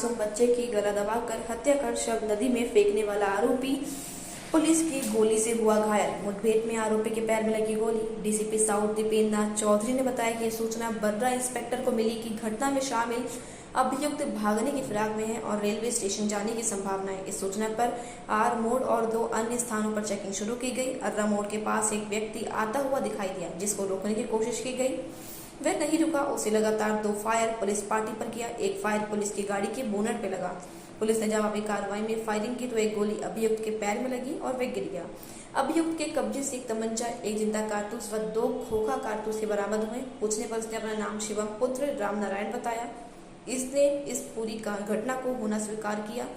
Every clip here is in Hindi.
मासूम बच्चे की गला दबाकर हत्या कर शव नदी में फेंकने वाला आरोपी पुलिस की गोली से हुआ घायल। मुठभेड़ में आरोपी के पैर में लगी गोली। डीसीपी साउथ दीपेंद्र नाथ चौधरी ने बताया कि ये सूचना बर्रा इंस्पेक्टर को मिली कि घटना में शामिल अभियुक्त भागने की फिराक में है और रेलवे स्टेशन जाने की संभावना है। इस सूचना पर आर मोड़ और 2 अन्य स्थानों पर चेकिंग शुरू की गई। अर्रा मोड़ के पास एक व्यक्ति आता हुआ दिखाई दिया, जिसको रोकने की कोशिश की गई। वह नहीं रुका। उसे लगातार 2 फायर पुलिस पार्टी पर किया। एक फायर पुलिस की गाड़ी के बोनट पे लगा। पुलिस ने जवाबी कार्रवाई में फायरिंग की तो एक गोली अभियुक्त के पैर में लगी और वह गिर गया। अभियुक्त के कब्जे से एक तमंचा, एक जिंदा कारतूस व 2 खोखा कारतूस के बरामद हुए। पूछने पर उसने अपना नाम शिवम पुत्र राम नारायण बताया। इसने इस पूरी घटना को होना स्वीकार किया।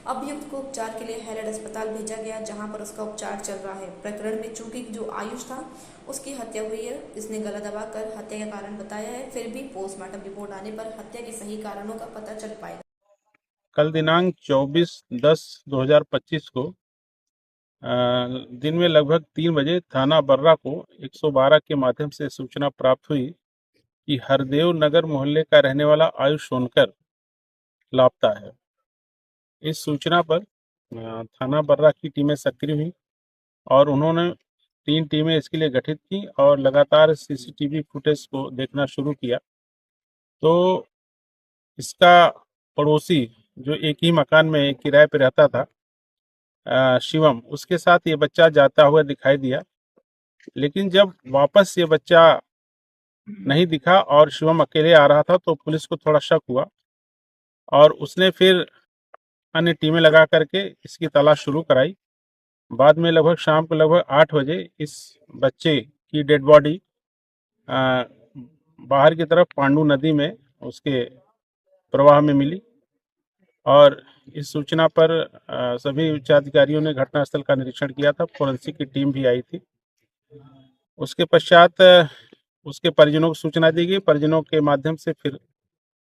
अभियुक्त को उपचार के लिए हैलट अस्पताल भेजा गया, जहां पर उसका उपचार चल रहा है। प्रकरण में चूंकि जो आयुष था उसकी हत्या हुई है, इसने गला दबाकर हत्या का कारण बताया है। फिर भी पोस्टमार्टम रिपोर्ट आने पर हत्या के सही कारणों का पता चल पाएगा। कल दिनांक 24/10/2025 को दिन में लगभग 3 बजे थाना बर्रा को 112 के माध्यम से सूचना प्राप्त हुई कि हरदेव नगर मोहल्ले का रहने वाला आयुष सोनकर लापता है। इस सूचना पर थाना बर्रा की टीमें सक्रिय हुई और उन्होंने 3 टीमें इसके लिए गठित की और लगातार सीसीटीवी फुटेज को देखना शुरू किया। तो इसका पड़ोसी जो एक ही मकान में किराए पे रहता था, शिवम, उसके साथ ये बच्चा जाता हुआ दिखाई दिया। लेकिन जब वापस ये बच्चा नहीं दिखा और शिवम अकेले आ रहा था तो पुलिस को थोड़ा शक हुआ और उसने फिर अन्य टीमें लगा करके इसकी तलाश शुरू कराई। बाद में लगभग शाम को लगभग 8 बजे इस बच्चे की डेड बॉडी बाहर की तरफ पांडू नदी में उसके प्रवाह में मिली और इस सूचना पर सभी उच्चाधिकारियों ने घटनास्थल का निरीक्षण किया था। फोरेंसिक की टीम भी आई थी। उसके पश्चात उसके परिजनों को सूचना दी गई। परिजनों के माध्यम से फिर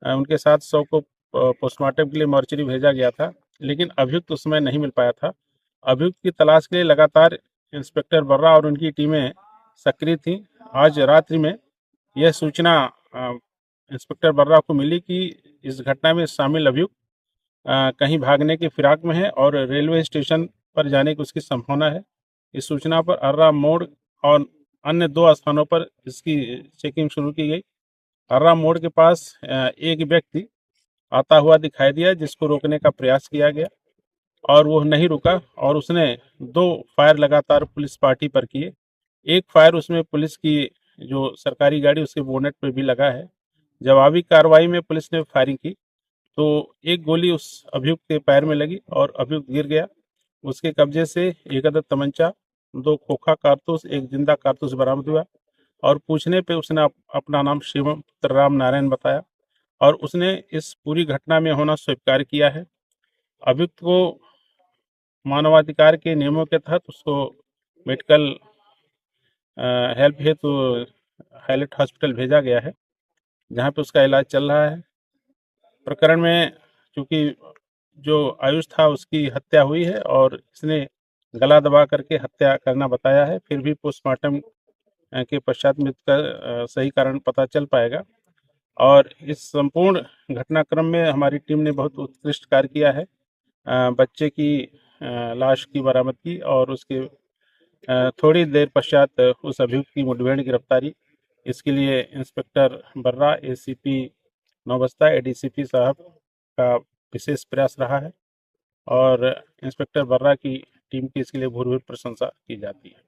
उनके साथ शव को पोस्टमार्टम के लिए मॉर्चरी भेजा गया था, लेकिन अभियुक्त उस समय नहीं मिल पाया था। अभियुक्त की तलाश के लिए लगातार इंस्पेक्टर बर्रा और उनकी टीमें सक्रिय थीं। आज रात्रि में यह सूचना इंस्पेक्टर बर्रा को मिली कि इस घटना में शामिल अभियुक्त कहीं भागने की फिराक में है और रेलवे स्टेशन पर जाने की उसकी संभावना है। इस सूचना पर अर्रा मोड़ और अन्य 2 स्थानों पर इसकी चेकिंग शुरू की गई। अर्रा मोड़ के पास एक व्यक्ति आता हुआ दिखाई दिया, जिसको रोकने का प्रयास किया गया और वो नहीं रुका और उसने 2 फायर लगातार पुलिस पार्टी पर किए। एक फायर उसमें पुलिस की जो सरकारी गाड़ी उसके बोनेट पे भी लगा है। जवाबी कार्रवाई में पुलिस ने फायरिंग की तो एक गोली उस अभियुक्त के पैर में लगी और अभियुक्त गिर गया। उसके कब्जे से एक अदद तमंचा, 2 खोखा कारतूस, एक जिंदा कारतूस बरामद हुआ और पूछने पे उसने अपना नाम शिवम पुत्र राम नारायण बताया और उसने इस पूरी घटना में होना स्वीकार किया है। अभियुक्त को मानवाधिकार के नियमों के तहत उसको मेडिकल हेल्प हेतु हाईलाइट हॉस्पिटल भेजा गया है, जहां पे उसका इलाज चल रहा है। प्रकरण में चूंकि जो आयुष था उसकी हत्या हुई है और इसने गला दबा करके हत्या करना बताया है। फिर भी पोस्टमार्टम के पश्चात मृत्यु का सही कारण पता चल पाएगा और इस संपूर्ण घटनाक्रम में हमारी टीम ने बहुत उत्कृष्ट कार्य किया है। बच्चे की लाश की बरामद की और उसके थोड़ी देर पश्चात उस अभियुक्त की मुठभेड़ गिरफ्तारी। इसके लिए इंस्पेक्टर बर्रा, एसीपी नौबस्ता, एडीसीपी साहब का विशेष प्रयास रहा है और इंस्पेक्टर बर्रा की टीम की इसके लिए भरपूर प्रशंसा की जाती है।